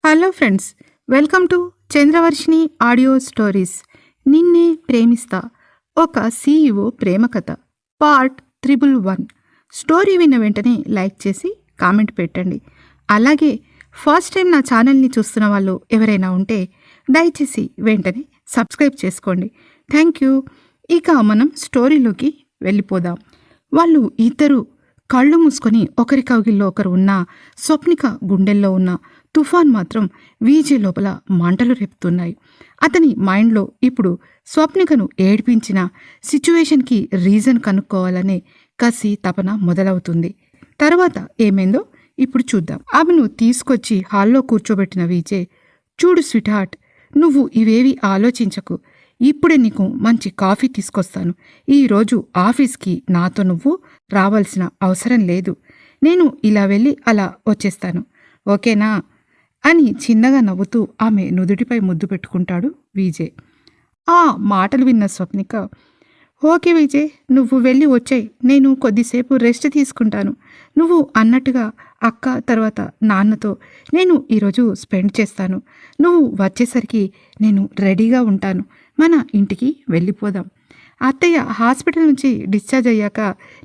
Hello friends, welcome to Chandravarshini audio stories. నిన్నే ప్రేమిస్తా, ఒక CEO ప్రేమ కథ, పార్ట్ 111. స్టోరీ విన్న వెంటనే లైక్ చేసి కామెంట్ పెట్టండి. అలాగే ఫస్ట్ టైం నా ఛానల్ని చూస్తున్న వాళ్ళు ఎవరైనా ఉంటే దయచేసి వెంటనే సబ్స్క్రైబ్ చేసుకోండి. Thank you. ఇక మనం స్టోరీలోకి వెళ్ళిపోదాం. వాళ్ళు ఇద్దరు కళ్ళు మూసుకొని ఒకరి కౌగిల్లో ఒకరు ఉన్న స్వప్నిక గుండెల్లో ఉన్న తుఫాన్ మాత్రం వీజే లోపల మంటలు రేపుతున్నాయి. అతని మైండ్లో ఇప్పుడు స్వప్నికను ఏడిపించిన సిచ్యువేషన్కి రీజన్ కనుక్కోవాలనే కసి తపన మొదలవుతుంది. తర్వాత ఏమైందో ఇప్పుడు చూద్దాం. ఆమెను తీసుకొచ్చి హాల్లో కూర్చోబెట్టిన వీజే, చూడు స్వీట్ హార్ట్, నువ్వు ఇవేవి ఆలోచించకు. ఇప్పుడే నీకు మంచి కాఫీ తీసుకొస్తాను. ఈరోజు ఆఫీస్కి నాతో నువ్వు రావాల్సిన అవసరం లేదు. నేను ఇలా వెళ్ళి అలా వచ్చేస్తాను, ఓకేనా అని చిన్నగా నవ్వుతూ ఆమె నుదుటిపై ముద్దు పెట్టుకుంటాడు వీజే. ఆ మాటలు విన్న స్వప్నిక, ఓకే విజయ్, నువ్వు వెళ్ళి వచ్చాయి, నేను కొద్దిసేపు రెస్ట్ తీసుకుంటాను. నువ్వు అన్నట్టుగా అక్క తర్వాత నాన్నతో నేను ఈరోజు స్పెండ్ చేస్తాను. నువ్వు వచ్చేసరికి నేను రెడీగా ఉంటాను. మన ఇంటికి వెళ్ళిపోదాం. అత్తయ్య హాస్పిటల్ నుంచి డిశ్చార్జ్ అయ్యాక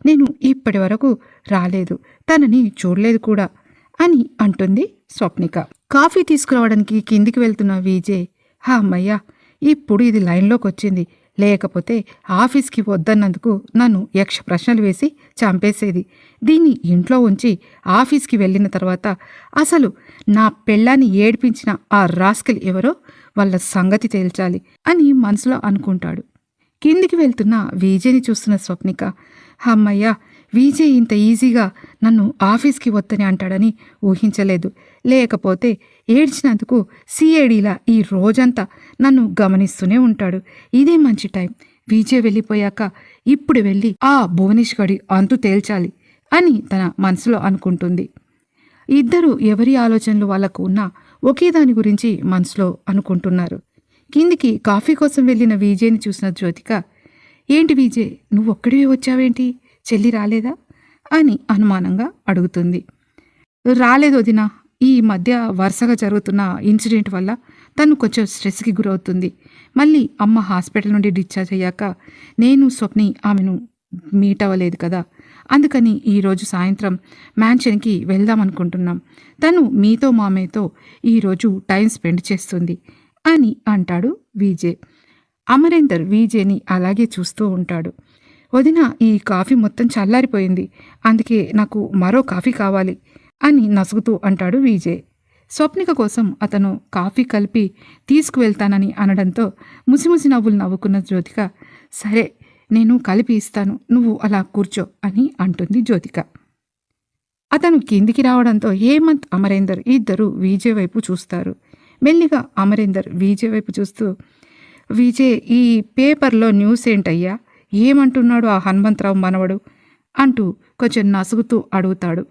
నేను ఇప్పటి వరకు రాలేదు, తనని చూడలేదు కూడా అని అంటుంది స్వప్నిక. కాఫీ తీసుకురావడానికి కిందికి వెళ్తున్న విజయ్, అమ్మయ్యా, ఇప్పుడు ఇది లైన్లోకి వచ్చింది, లేకపోతే ఆఫీస్కి వద్దన్నందుకు నన్ను యక్ష ప్రశ్నలు వేసి చంపేసేది. దీన్ని ఇంట్లో ఉంచి ఆఫీస్కి వెళ్ళిన తర్వాత అసలు నా పెళ్ళాన్ని ఏడిపించిన ఆ రాస్కల్ ఎవరో వాళ్ళ సంగతి తేల్చాలి అని మనసులో అనుకుంటాడు. కిందికి వెళ్తున్న విజయ్ని చూస్తున్న స్వప్నిక, అమ్మయ్యా, విజయ్ ఇంత ఈజీగా నన్ను ఆఫీస్కి వద్దని అంటాడని ఊహించలేదు. లేకపోతే ఏడ్చినందుకు సిఐడిలా ఈ రోజంతా నన్ను గమనిస్తూనే ఉంటాడు. ఇదే మంచి టైం. విజయ్ వెళ్ళిపోయాక ఇప్పుడు వెళ్ళి ఆ భువనేష్ గడి అంతు తేల్చాలి అని తన మనసులో అనుకుంటుంది. ఇద్దరు ఎవరి ఆలోచనలు వాళ్లకు ఉన్నా ఒకే దాని గురించి మనసులో అనుకుంటున్నారు. కిందికి కాఫీ కోసం వెళ్ళిన విజయ్ని చూసిన జ్యోతిక, ఏంటి విజయ్, నువ్వు ఒక్కడివే వచ్చావేంటి, చెల్లి రాలేదా అని అనుమానంగా అడుగుతుంది. రాలేదు వదినా, ఈ మధ్య వరుసగా జరుగుతున్న ఇన్సిడెంట్ వల్ల తను కొంచెం స్ట్రెస్కి గురవుతుంది. మళ్ళీ అమ్మ హాస్పిటల్ నుండి డిశ్చార్జ్ అయ్యాక నేను స్వప్ని ఆమెను మీట్ అవ్వలేదు కదా, అందుకని ఈరోజు సాయంత్రం మ్యాన్షన్కి వెళ్దామనుకుంటున్నాం. తను మీతో మామయ్యతో ఈరోజు టైం స్పెండ్ చేస్తుంది అని అంటాడు విజయ్. అమరేందర్ విజయ్ని అలాగే చూస్తూ ఉంటాడు. వదిన, ఈ కాఫీ మొత్తం చల్లారిపోయింది, అందుకే నాకు మరో కాఫీ కావాలి అని నసుగుతూ అంటాడు విజయ్. స్వప్నిక కోసం అతను కాఫీ కలిపి తీసుకువెళ్తానని అనడంతో ముసిముసి నవ్వులు నవ్వుకున్న జ్యోతిక, సరే నేను కలిపి ఇస్తాను, నువ్వు అలా కూర్చో అని అంటుంది జ్యోతిక. అతను కిందికి రావడంతో హేమంత్, అమరేందర్ ఇద్దరు విజయ్ వైపు చూస్తారు. మెల్లిగా అమరేందర్ విజయ్ వైపు చూస్తూ, విజయ్, ఈ పేపర్లో న్యూస్ ఏంటయ్యా, ఏమంటున్నాడు ఆ హనుమంతరావు మనవడు అంటూ కొంచెం నసుగుతూ అడుగుతాడు.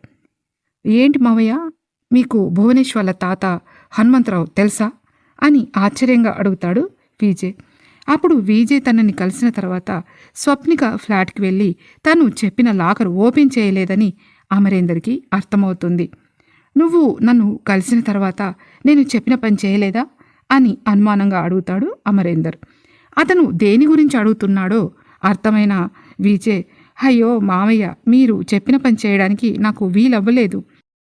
ఏంటి మావయ్య, మీకు భువనేష్ వాళ్ళ తాత హనుమంతరావు తెలుసా అని ఆశ్చర్యంగా అడుగుతాడు విజయ్. అప్పుడు విజయ్ తనని కలిసిన తర్వాత స్వప్నిక ఫ్లాట్కి వెళ్ళి తను చెప్పిన లాకర్ ఓపెన్ చేయలేదని అమరేందర్కి అర్థమవుతుంది. నువ్వు నన్ను కలిసిన తర్వాత నేను చెప్పిన పని చేయలేదా అని అనుమానంగా అడుగుతాడు అమరేందర్. అతను దేని గురించి అడుగుతున్నాడో అర్థమైన విజయ్, అయ్యో మామయ్య, మీరు చెప్పిన పని చేయడానికి నాకు వీలవ్వలేదు.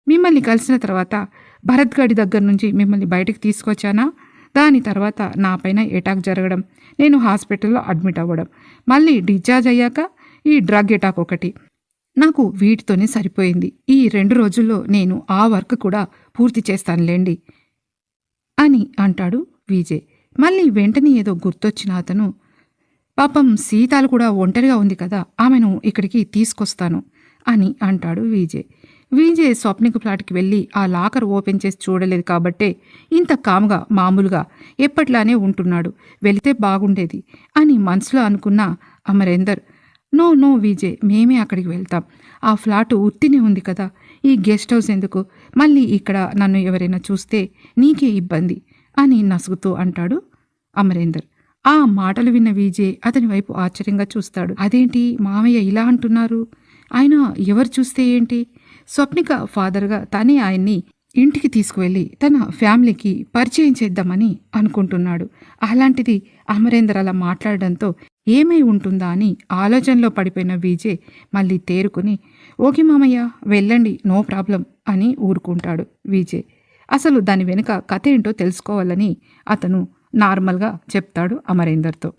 మిమ్మల్ని కలిసిన తర్వాత భరత్ గడి దగ్గర నుంచి మిమ్మల్ని బయటకు తీసుకొచ్చానా, దాని తర్వాత నా పైన అటాక్ జరగడం, నేను హాస్పిటల్లో అడ్మిట్ అవ్వడం, మళ్ళీ డిశ్చార్జ్ అయ్యాక ఈ డ్రగ్ అటాక్ ఒకటి, నాకు వీటితోనే సరిపోయింది. ఈ 2 రోజుల్లో నేను ఆ వర్క్ కూడా పూర్తి చేస్తానులేండి అని అంటాడు విజయ్. మళ్ళీ వెంటనే ఏదో గుర్తొచ్చిన అతను, పాపం సీతాలు కూడా ఒంటరిగా ఉంది కదా, ఆమెను ఇక్కడికి తీసుకొస్తాను అని అంటాడు విజయ్. విజయ్ స్వప్నిక ఫ్లాట్కి వెళ్ళి ఆ లాకర్ ఓపెన్ చేసి చూడలేదు కాబట్టే ఇంత కాముగా మామూలుగా ఎప్పట్లానే ఉంటున్నాడు. వెళితే బాగుండేది అని మనసులో అనుకున్న అమరేందర్, నో నో విజయ్, మేమే అక్కడికి వెళ్తాం, ఆ ఫ్లాటు ఉత్తినే ఉంది కదా, ఈ గెస్ట్ హౌస్ ఎందుకు, మళ్ళీ ఇక్కడ నన్ను ఎవరైనా చూస్తే నీకే ఇబ్బంది అని నసుగుతూ అంటాడు అమరేందర్. ఆ మాటలు విన్న విజయ్ అతని వైపు ఆశ్చర్యంగా చూస్తాడు. అదేంటి మామయ్య ఇలా అంటున్నారు, ఆయన ఎవరు చూస్తే ఏంటి, స్వప్నిక ఫాదర్గా తనే ఆయన్ని ఇంటికి తీసుకువెళ్ళి తన ఫ్యామిలీకి పరిచయం చేద్దామని అనుకుంటున్నాడు. అలాంటిది అమరేందర్ అలా మాట్లాడడంతో ఏమై ఉంటుందా అని ఆలోచనలో పడిపోయిన విజయ్ మళ్ళీ తేరుకుని ఓకే మామయ్య వెళ్ళండి, నో ప్రాబ్లం అని ఊరుకుంటాడు విజయ్. అసలు దాని వెనుక కథ ఏంటో తెలుసుకోవాలని అతను నార్మల్గా చెప్తాడు అమరేందర్తో.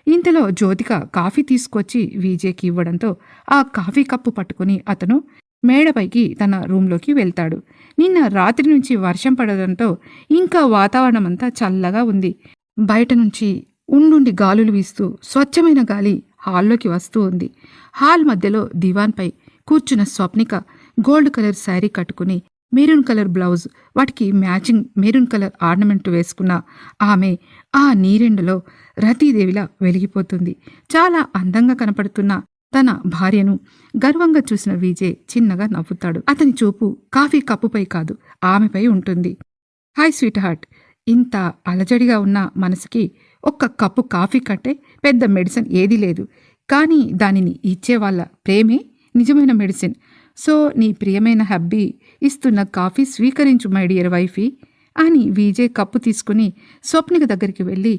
ఇంతలో జ్యోతిక కాఫీ తీసుకొచ్చి విజయ్కి ఇవ్వడంతో ఆ కాఫీ కప్పు పట్టుకుని అతను మేడపైకి తన రూంలోకి వెళ్తాడు. నిన్న రాత్రి నుంచి వర్షం పడడంతో ఇంకా వాతావరణం అంతా చల్లగా ఉంది. బయట నుంచి ఉండుండి గాలులు వీస్తూ స్వచ్ఛమైన గాలి హాల్లోకి వస్తూ ఉంది. హాల్ మధ్యలో దివాన్పై కూర్చున్న స్వప్నిక గోల్డ్ కలర్ శారీ కట్టుకుని మెరూన్ కలర్ బ్లౌజ్, వాటికి మ్యాచింగ్ మెరూన్ కలర్ ఆర్నమెంట్ వేసుకున్న ఆమె ఆ నీరెండలో రతీదేవిలా వెలిగిపోతుంది. చాలా అందంగా కనపడుతున్న తన భార్యను గర్వంగా చూసిన విజయ్ చిన్నగా నవ్వుతాడు. అతని చూపు కాఫీ కప్పుపై కాదు, ఆమెపై ఉంటుంది. హాయ్ స్వీట్ హార్ట్, ఇంత అలజడిగా ఉన్న మనసుకి ఒక్క కప్పు కాఫీ కంటే పెద్ద మెడిసిన్ ఏదీ లేదు. కానీ దానిని ఇచ్చేవాళ్ళ ప్రేమే నిజమైన మెడిసిన్. సో నీ ప్రియమైన హబ్బీ ఇస్తున్న కాఫీ స్వీకరించు మై డియర్ వైఫీ అని విజయ్ కప్పు తీసుకుని స్వప్నిక దగ్గరికి వెళ్ళి,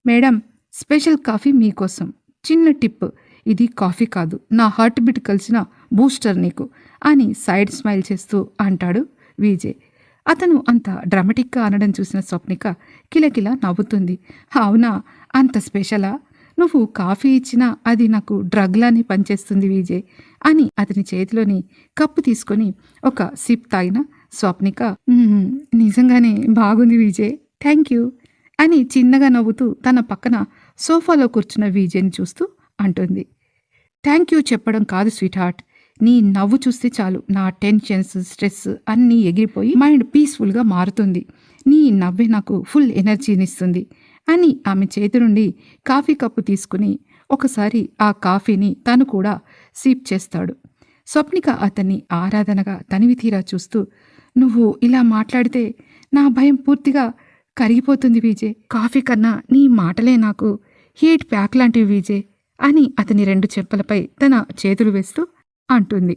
మేడం స్పెషల్ కాఫీ మీకోసం, చిన్న టిప్, ఇది కాఫీ కాదు, నా హార్ట్ బీట్ కలిసిన బూస్టర్ నీకు అని సైడ్ స్మైల్ చేస్తూ అంటాడు విజయ్. అతను అంత డ్రామాటిక్గా అనడం చూసిన స్వప్నిక కిలకిలా నవ్వుతుంది. అవునా, అంత స్పెషలా? నువ్వు కాఫీ ఇచ్చినా అది నాకు డ్రగ్లానే పనిచేస్తుంది విజయ్ అని అతని చేతిలోని కప్పు తీసుకొని ఒక సిప్ తాగిన స్వప్నిక నిజంగానే బాగుంది విజయ్, థ్యాంక్ యూ అని చిన్నగా నవ్వుతూ తన పక్కన సోఫాలో కూర్చున్న విజయ్ని చూస్తూ అంటుంది. థ్యాంక్ యూ చెప్పడం కాదు స్వీట్ హార్ట్, నీ నవ్వు చూస్తే చాలు నా టెన్షన్స్ స్ట్రెస్ అన్నీ ఎగిరిపోయి మైండ్ పీస్ఫుల్గా మారుతుంది. నీ నవ్వే నాకు ఫుల్ ఎనర్జీనిస్తుంది అని ఆమె చేతి నుండి కాఫీ కప్పు తీసుకుని ఒకసారి ఆ కాఫీని తను కూడా సిప్ చేస్తాడు. స్వప్నిక అతన్ని ఆరాధనగా తనివి తీరా చూస్తూ, నువ్వు ఇలా మాట్లాడితే నా భయం పూర్తిగా కరిగిపోతుంది విజయ్. కాఫీ కన్నా నీ మాటలే నాకు హీట్ ప్యాక్ లాంటివి విజయ్ అని అతని 2 చెంపలపై తన చేతులు వేస్తూ అంటుంది.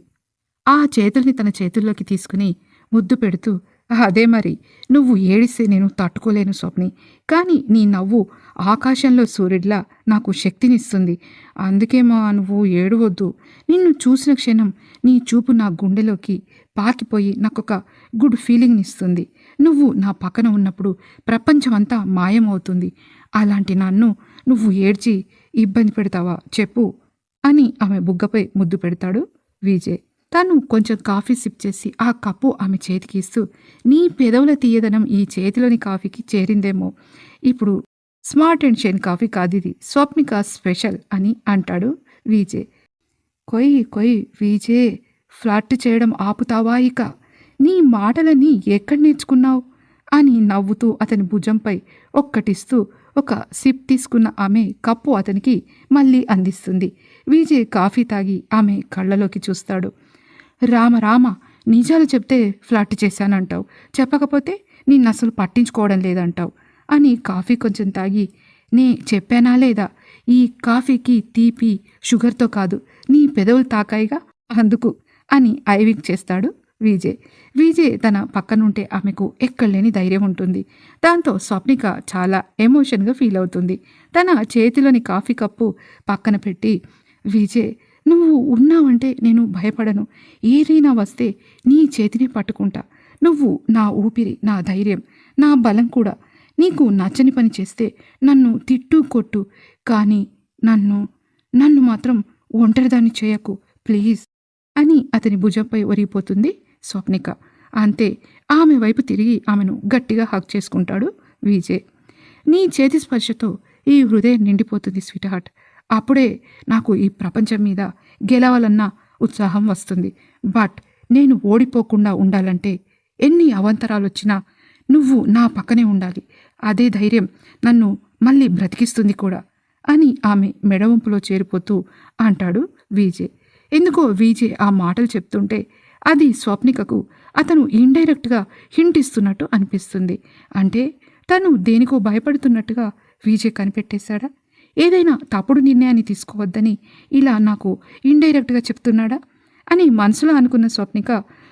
ఆ చేతుల్ని తన చేతుల్లోకి తీసుకుని ముద్దు పెడుతూ, అదే మరి, నువ్వు ఏడిస్తే నేను తట్టుకోలేను స్వప్ని, కానీ నీ నవ్వు ఆకాశంలో సూర్యుడిలా నాకు శక్తినిస్తుంది. అందుకేమో నువ్వు ఏడవద్దు. నిన్ను చూసిన క్షణం నీ చూపు నా గుండెలోకి పాకిపోయి నాకొక గుడ్ ఫీలింగ్నిస్తుంది. నువ్వు నా పక్కన ఉన్నప్పుడు ప్రపంచమంతా మాయమవుతుంది. అలాంటి నన్ను నువ్వు ఏడ్చి ఇబ్బంది పెడతావా చెప్పు అని ఆమె బుగ్గపై ముద్దు పెడతాడు విజయ్. తను కొంచెం కాఫీ సిప్ చేసి ఆ కప్పు ఆమె చేతికి ఇస్తూ, నీ పెదవుల తీయదనం ఈ చేతిలోని కాఫీకి చేరిందేమో. ఇప్పుడు స్మార్ట్ అండ్ షైన్ కాఫీ కాదిది, స్వప్నిక స్పెషల్ అని అంటాడు విజయ్. కొయ్ విజయ్, ఫ్లర్ట్ చేయడం ఆపుతావా ఇక? నీ మాటలన్నీ ఎక్కడ నేర్చుకున్నావు అని నవ్వుతూ అతని భుజంపై ఒక్కటిస్తూ ఒక సిప్ తీసుకున్న ఆమె కప్పు అతనికి మళ్ళీ అందిస్తుంది. విజయ్ కాఫీ తాగి ఆమె కళ్ళలోకి చూస్తాడు. రామ నిజాలు చెప్తే ఫ్లర్ట్ చేశానంటావు, చెప్పకపోతే నిన్ను అసలు పట్టించుకోవడం లేదంటావు అని కాఫీ కొంచెం తాగి, నే చెప్పానా లేదా, ఈ కాఫీకి తీపి షుగర్తో కాదు, నీ పెదవులు తాకాయిగా అందుకు అని ఐవిక్ చేస్తాడు విజయ్ తన పక్కనుంటే ఆమెకు ఎక్కడలేని ధైర్యం ఉంటుంది. దాంతో స్వప్నిక చాలా ఎమోషన్గా ఫీల్ అవుతుంది. తన చేతిలోని కాఫీ కప్పు పక్కన పెట్టి, విజయ్ నువ్వు ఉన్నావంటే నేను భయపడను, ఏదైనా వస్తే నీ చేతిని పట్టుకుంటా. నువ్వు నా ఊపిరి, నా ధైర్యం, నా బలం కూడా. నీకు నచ్చని పని చేస్తే నన్ను తిట్టు కొట్టు, కానీ నన్ను మాత్రం ఒంటరిదాన్ని చేయకు ప్లీజ్ అని అతని భుజంపై ఒరిగిపోతుంది స్వప్నిక. అంతే, ఆమె వైపు తిరిగి ఆమెను గట్టిగా హగ్ చేసుకుంటాడు విజయ్. నీ చేతి స్పర్శతో ఈ హృదయం నిండిపోతుంది స్వీట్ హార్ట్. అప్పుడే నాకు ఈ ప్రపంచం మీద గెలవాలన్న ఉత్సాహం వస్తుంది. బట్ నేను ఓడిపోకుండా ఉండాలంటే ఎన్ని అవాంతరాలు వచ్చినా నువ్వు నా పక్కనే ఉండాలి. అదే ధైర్యం నన్ను మళ్ళీ బ్రతికిస్తుంది కూడా అని ఆమె మెడవంపులో చేరిపోతూ అంటాడు విజయ్. ఎందుకో విజయ్ ఆ మాటలు చెప్తుంటే అది స్వప్నికకు అతను ఇండైరెక్ట్గా హింట్ ఇస్తున్నట్టు అనిపిస్తుంది. అంటే తను దేనికో భయపడుతున్నట్టుగా విజయ్ కనిపెట్టేశాడా? ఏదైనా తప్పుడు నిర్ణయాన్ని తీసుకోవద్దని ఇలా నాకు ఇండైరెక్ట్గా చెప్తున్నాడా అని మనసులో అనుకున్న స్వప్నిక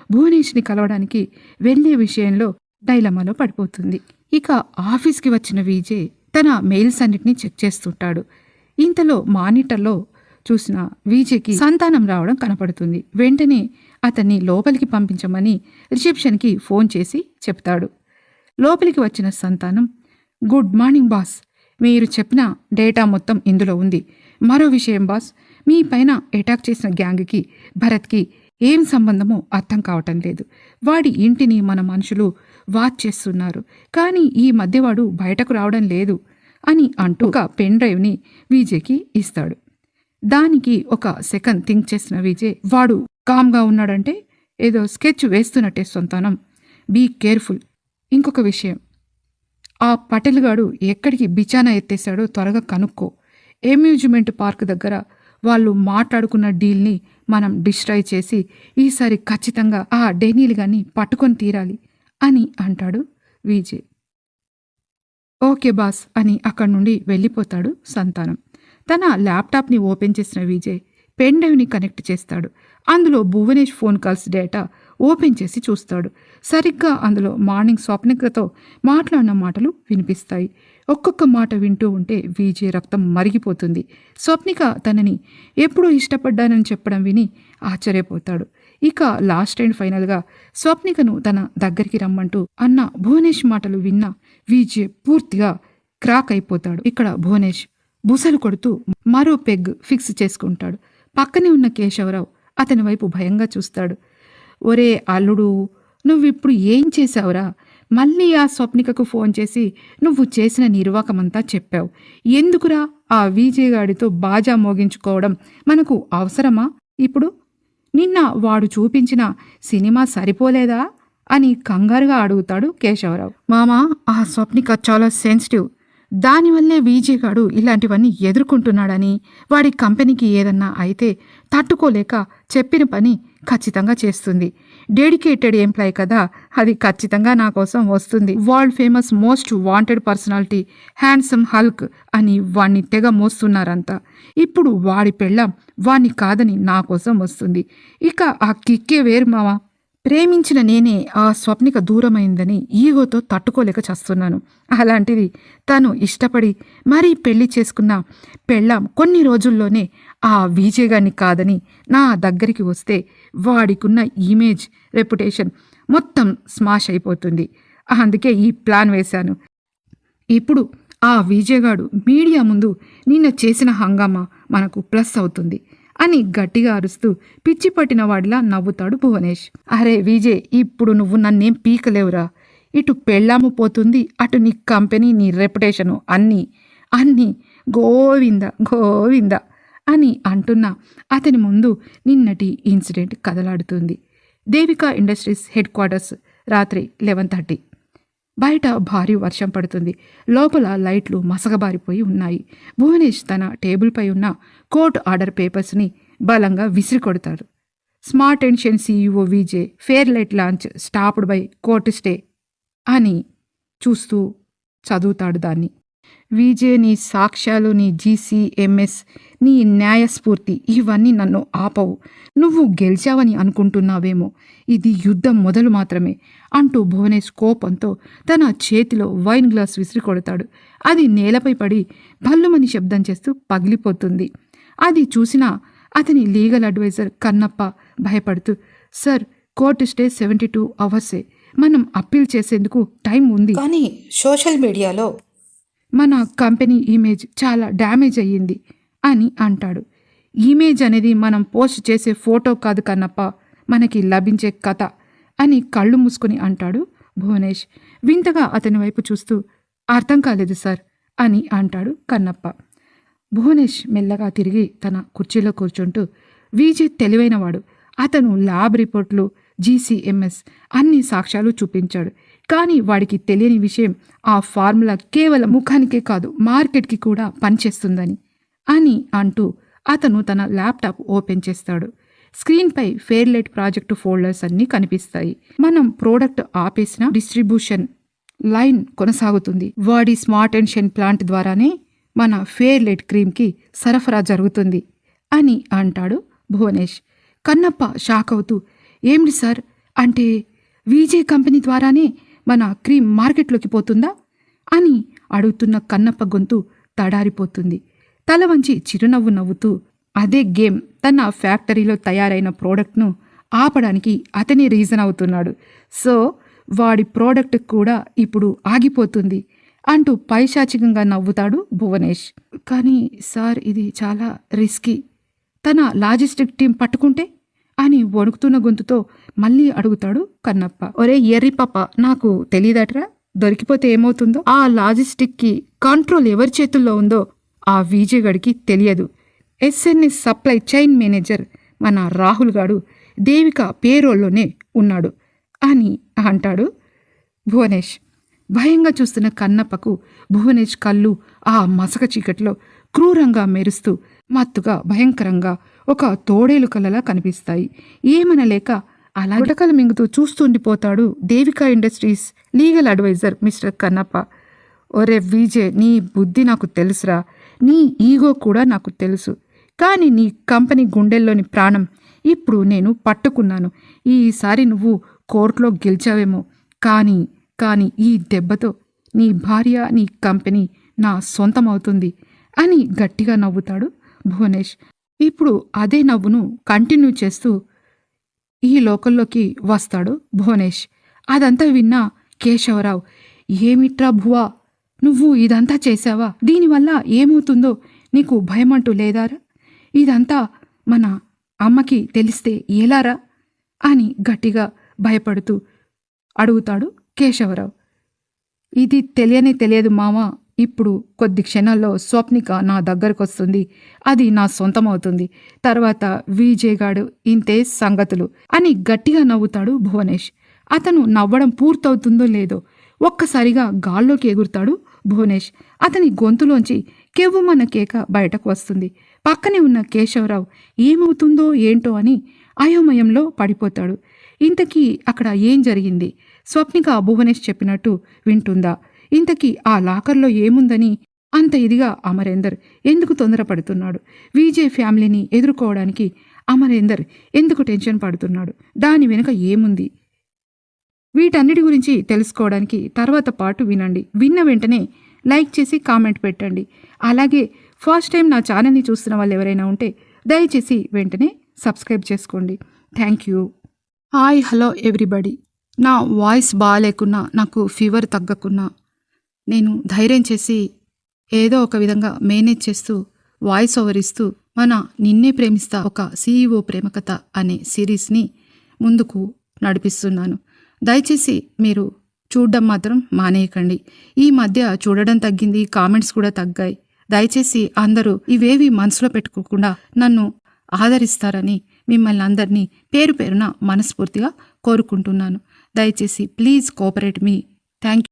భువనేష్ని కలవడానికి వెళ్లే విషయంలో డైలమాలో పడిపోతుంది. ఇక ఆఫీస్కి వచ్చిన విజయ్ తన మెయిల్స్ అన్నిటినీ చెక్ చేస్తుంటాడు. ఇంతలో మానిటర్లో చూసిన విజయ్కి సంతానం రావడం కనపడుతుంది. వెంటనే అతన్ని లోపలికి పంపించమని రిసెప్షన్కి ఫోన్ చేసి చెప్తాడు. లోపలికి వచ్చిన సంతానం, గుడ్ మార్నింగ్ బాస్, మీరు చెప్పిన డేటా మొత్తం ఇందులో ఉంది. మరో విషయం బాస్, మీ పైన అటాక్ చేసిన గ్యాంగ్కి భరత్కి ఏం సంబంధమో అర్థం కావటం లేదు. వాడి ఇంటిని మన మనుషులు వాచ్ చేస్తున్నారు, కానీ ఈ మధ్య వాడు బయటకు రావడం లేదు అని అంటూ ఒక పెన్ డ్రైవ్ని విజయ్కి ఇస్తాడు. దానికి ఒక సెకండ్ థింక్ చేసిన విజయ్, వాడు కామ్గా ఉన్నాడంటే ఏదో స్కెచ్ వేస్తున్నట్టే సంతానం, బీ కేర్ఫుల్. ఇంకొక విషయం, ఆ పటేల్ గాడు ఎక్కడికి బిచానా ఎత్తేశాడో త్వరగా కనుక్కో. అమ్యూజ్మెంట్ పార్క్ దగ్గర వాళ్ళు మాట్లాడుకున్న డీల్ని మనం డిస్ట్రాయ్ చేసి ఈసారి ఖచ్చితంగా ఆ డెనీల్ గాని పట్టుకొని తీరాలి అని అంటాడు విజయ్. ఓకే బాస్ అని అక్కడి నుండి వెళ్ళిపోతాడు సంతానం. తన ల్యాప్టాప్ని ఓపెన్ చేసిన విజయ్ పెన్ డ్రైవ్ని కనెక్ట్ చేస్తాడు. అందులో Bhuvanesh phone calls data open చేసి చూస్తాడు. సరిగ్గా అందులో మార్నింగ్ స్వప్నికతో మాట్లాడిన మాటలు వినిపిస్తాయి. ఒక్కొక్క మాట వింటూ ఉంటే విజయ్ రక్తం మరిగిపోతుంది. స్వప్నిక తనని ఎప్పుడూ ఇష్టపడ్డానని చెప్పడం విని ఆశ్చర్యపోతాడు. ఇక లాస్ట్ అండ్ ఫైనల్గా స్వప్నికను తన దగ్గరికి రమ్మంటూ అన్న భువనేష్ మాటలు విన్న విజయ్ పూర్తిగా క్రాక్ అయిపోతాడు. ఇక్కడ భువనేష్ బుసలు కొడుతూ మరో పెగ్ ఫిక్స్ చేసుకుంటాడు. పక్కనే ఉన్న కేశవరావు అతని వైపు భయంగా చూస్తాడు. ఒరే అల్లుడు, నువ్విప్పుడు ఏం చేశావురా? మళ్ళీ ఆ స్వప్నికకు ఫోన్ చేసి నువ్వు చేసిన నిర్వాకమంతా చెప్పావు. ఎందుకురా ఆ విజయగాడితో బాజా మోగించుకోవడం మనకు అవసరమా? ఇప్పుడు నిన్న వాడు చూపించిన సినిమా సరిపోలేదా అని కంగారుగా అడుగుతాడు కేశవరావు. మామా, ఆ స్వప్నిక చాలా సెన్సిటివ్. దానివల్లే విజయగాడు ఇలాంటివన్నీ ఎదుర్కొంటున్నాడని, వాడి కంపెనీకి ఏదన్నా అయితే తట్టుకోలేక చెప్పిన పని ఖచ్చితంగా చేస్తుంది. డెడికేటెడ్ ఎంప్లాయ్ కదా, అది ఖచ్చితంగా నా కోసం వస్తుంది. World famous most wanted personality handsome Hulk అని వాణ్ణి తెగ మోస్తున్నారంతా. ఇప్పుడు వాడి పెళ్ళాం వాణ్ణి కాదని నా కోసం వస్తుంది. ఇక ఆ కిక్కే వేరు మావా. ప్రేమించిన నేనే ఆ స్వప్నిక దూరమైందని ఈగోతో తట్టుకోలేక చస్తున్నాను. అలాంటిది తను ఇష్టపడి మరీ పెళ్లి చేసుకున్న పెళ్ళాం కొన్ని రోజుల్లోనే ఆ విజయగాన్ని కాదని నా దగ్గరికి వస్తే వాడికున్న ఇమేజ్, రెప్యుటేషన్ మొత్తం స్మాష్ అయిపోతుంది. అందుకే ఈ ప్లాన్ వేశాను. ఇప్పుడు ఆ విజయగాడు మీడియా ముందు నిన్న చేసిన హంగామా మనకు ప్లస్ అవుతుంది అని గట్టిగా అరుస్తూ పిచ్చి పట్టిన వాడిలా నవ్వుతాడు భువనేష్. అరే విజయ్, ఇప్పుడు నువ్వు నన్నేం పీకలేవురా. ఇటు పెళ్ళాము పోతుంది, అటు నీ కంపెనీ, నీ రెప్యుటేషను అన్నీ గోవింద గోవింద అని అంటున్నా అతని ముందు నిన్నటి ఇన్సిడెంట్ కదలాడుతుంది. దేవికా ఇండస్ట్రీస్ హెడ్ క్వార్టర్స్, రాత్రి 11:30. బయట భారీ వర్షం పడుతుంది. లోపల లైట్లు మసగబారిపోయి ఉన్నాయి. భువనేష్ తన టేబుల్పై ఉన్న కోర్ట్ ఆర్డర్ పేపర్స్ని బలంగా విసిరి కొడతాడు. Smart tension CEO Vijay fair light launch stopped by court stay అని చూస్తూ చదువుతాడు దాన్ని. విజయ్, నీ సాక్ష్యాలు, నీ జీసీఎంఎస్, నీ న్యాయస్ఫూర్తి ఇవన్నీ నన్ను ఆపవు. నువ్వు గెలిచావని అనుకుంటున్నావేమో, ఇది యుద్ధం మొదలు మాత్రమే అంటూ భువనేష్ కోపంతో తన చేతిలో వైన్ గ్లాస్ విసిరి కొడతాడు. అది నేలపై పడి భల్లుమని శబ్దం చేస్తూ పగిలిపోతుంది. అది చూసిన అతని లీగల్ అడ్వైజర్ కన్నప్ప భయపడుతూ, సార్, కోర్టు స్టే 72 అవర్సే. మనం అప్పీల్ చేసేందుకు టైం ఉంది. కానీ సోషల్ మీడియాలో మన కంపెనీ ఇమేజ్ చాలా డ్యామేజ్ అయ్యింది అని అంటాడు. ఇమేజ్ అనేది మనం పోస్ట్ చేసే ఫోటో కాదు కన్నప్ప, మనకి లభించే కథ అని కళ్ళు మూసుకొని అంటాడు భువనేష్. వింతగా అతని వైపు చూస్తూ, అర్థం కాలేదు సార్ అని అంటాడు కన్నప్ప. భువనేష్ మెల్లగా తిరిగి తన కుర్చీలో కూర్చుంటూ, విజయ్ తెలివైనవాడు. అతను ల్యాబ్ రిపోర్ట్లు, జీసీఎంఎస్ అన్ని సాక్ష్యాలు చూపించాడు. కానీ వాడికి తెలియని విషయం ఆ ఫార్ములా కేవలం ముఖానికే కాదు, మార్కెట్కి కూడా పనిచేస్తుందని అని అంటూ అతను తన ల్యాప్టాప్ ఓపెన్ చేస్తాడు. స్క్రీన్పై ఫెయిర్లైట్ ప్రాజెక్టు ఫోల్డర్స్ అన్నీ కనిపిస్తాయి. మనం ప్రోడక్ట్ ఆపేసిన డిస్ట్రిబ్యూషన్ లైన్ కొనసాగుతుంది. వాడి స్మార్ట్ టెన్షన్ ప్లాంట్ ద్వారానే మన ఫెయిర్లైట్ క్రీమ్కి సరఫరా జరుగుతుంది అని అంటాడు భువనేష్. కన్నప్ప షాక్ అవుతూ, ఏమిటి సార్, అంటే విజే కంపెనీ ద్వారానే మన క్రీమ్ మార్కెట్లోకి పోతుందా అని అడుగుతున్న కన్నప్ప గొంతు తడారిపోతుంది. తల వంచి చిరునవ్వు నవ్వుతూ అదే గేమ్ తన ఫ్యాక్టరీలో తయారైన ప్రోడక్ట్ను ఆపడానికి అతనే రీజన్ అవుతున్నాడు. సో వాడి ప్రోడక్ట్ కూడా ఇప్పుడు ఆగిపోతుంది అంటూ పైశాచికంగా నవ్వుతాడు భువనేష్. కానీ సార్, ఇది చాలా రిస్కీ. తన లాజిస్టిక్ టీం పట్టుకుంటే అని వణుకుతున్న గొంతుతో మళ్ళీ అడుగుతాడు కన్నప్ప. ఒరే ఎర్రి పాప, నాకు తెలియదట్రా, దొరికిపోతే ఏమవుతుందో. ఆ లాజిస్టిక్కి కంట్రోల్ ఎవరి చేతుల్లో ఉందో ఆ విజయ్ గడికి తెలియదు. ఎస్ఎన్ఎస్ సప్లై చైన్ మేనేజర్ మన రాహుల్ గాడు దేవిక పేరోల్లోనే ఉన్నాడు అని అంటాడు భువనేష్. భయంగా చూస్తున్న కన్నప్పకు భువనేష్ కళ్ళు ఆ మసక చీకట్లో క్రూరంగా మెరుస్తూ మత్తుగా భయంకరంగా ఒక తోడేలు కళ్ళలా కనిపిస్తాయి. ఏమనలేక అలా గుటకలు మింగుతూ చూస్తుండిపోతాడు Devika industries legal advisor mister Kannappa. ఒరే విజయ్, నీ బుద్ధి నాకు తెలుసురా, నీ ఈగో కూడా నాకు తెలుసు. కానీ నీ కంపెనీ గుండెల్లోని ప్రాణం ఇప్పుడు నేను పట్టుకున్నాను. ఈసారి నువ్వు కోర్టులో గెలిచావేమో, కానీ ఈ దెబ్బతో నీ భార్య, నీ కంపెనీ నా సొంతమవుతుంది అని గట్టిగా నవ్వుతాడు భువనేష్. ఇప్పుడు అదే నవ్వును కంటిన్యూ చేస్తూ ఈ లోకల్లోకి వస్తాడు భువనేష్. అదంతా విన్న కేశవరావు, ఏమిట్రా భువా, నువ్వు ఇదంతా చేశావా? దీనివల్ల ఏమవుతుందో నీకు భయమంటూ లేదారా? ఇదంతా మన అమ్మకి తెలిస్తే ఎలారా అని గట్టిగా భయపడుతూ అడుగుతాడు కేశవరావు. ఇది తెలియదు మామ. ఇప్పుడు కొద్ది క్షణాల్లో స్వప్నిక నా దగ్గరకు వస్తుంది, అది నా సొంతమవుతుంది. తర్వాత విజయగాడు ఇంతే సంగతులు అని గట్టిగా నవ్వుతాడు భువనేష్. అతను నవ్వడం పూర్తవుతుందో లేదో ఒక్కసారిగా గాల్లోకి ఎగురుతాడు భువనేష్. అతని గొంతులోంచి కెవ్వుమన్న కేక బయటకు వస్తుంది. పక్కనే ఉన్న కేశవరావు ఏమవుతుందో ఏంటో అని అయోమయంలో పడిపోతాడు. ఇంతకీ అక్కడ ఏం జరిగింది? స్వప్నిక భువనేష్ చెప్పినట్టు వింటుందా? ఇంతకీ ఆ లాకర్లో ఏముందని అంత ఇదిగా అమరేందర్ ఎందుకు తొందరపడుతున్నాడు? విజయ్ ఫ్యామిలీని ఎదుర్కోవడానికి అమరేందర్ ఎందుకు టెన్షన్ పడుతున్నాడు? దాని వెనుక ఏముంది? వీటన్నిటి గురించి తెలుసుకోవడానికి తర్వాత పాటు వినండి. విన్న వెంటనే లైక్ చేసి కామెంట్ పెట్టండి. అలాగే ఫస్ట్ టైం నా ఛానల్ని చూస్తున్న వాళ్ళు ఎవరైనా ఉంటే దయచేసి వెంటనే సబ్స్క్రైబ్ చేసుకోండి. Thank you. Hi, hello everybody. నా వాయిస్ బాగాలేకున్నా, నాకు ఫీవర్ తగ్గకున్నా, నేను ధైర్యం చేసి ఏదో ఒక విధంగా మేనేజ్ చేస్తూ వాయిస్ ఓవర్ ఇస్తూ మన నిన్నే ప్రేమిస్తా ఒక CEO ప్రేమ కథ అనే సిరీస్ని ముందుకు నడిపిస్తున్నాను. దయచేసి మీరు చూడడం మాత్రం మానేయకండి. ఈ మధ్య చూడడం తగ్గింది, కామెంట్స్ కూడా తగ్గాయి. దయచేసి అందరూ ఇవేవి మనసులో పెట్టుకోకుండా నన్ను ఆదరిస్తారని మిమ్మల్ని అందరినీ పేరు పేరున మనస్ఫూర్తిగా కోరుకుంటున్నాను. దయచేసి please cooperate me. Thank you.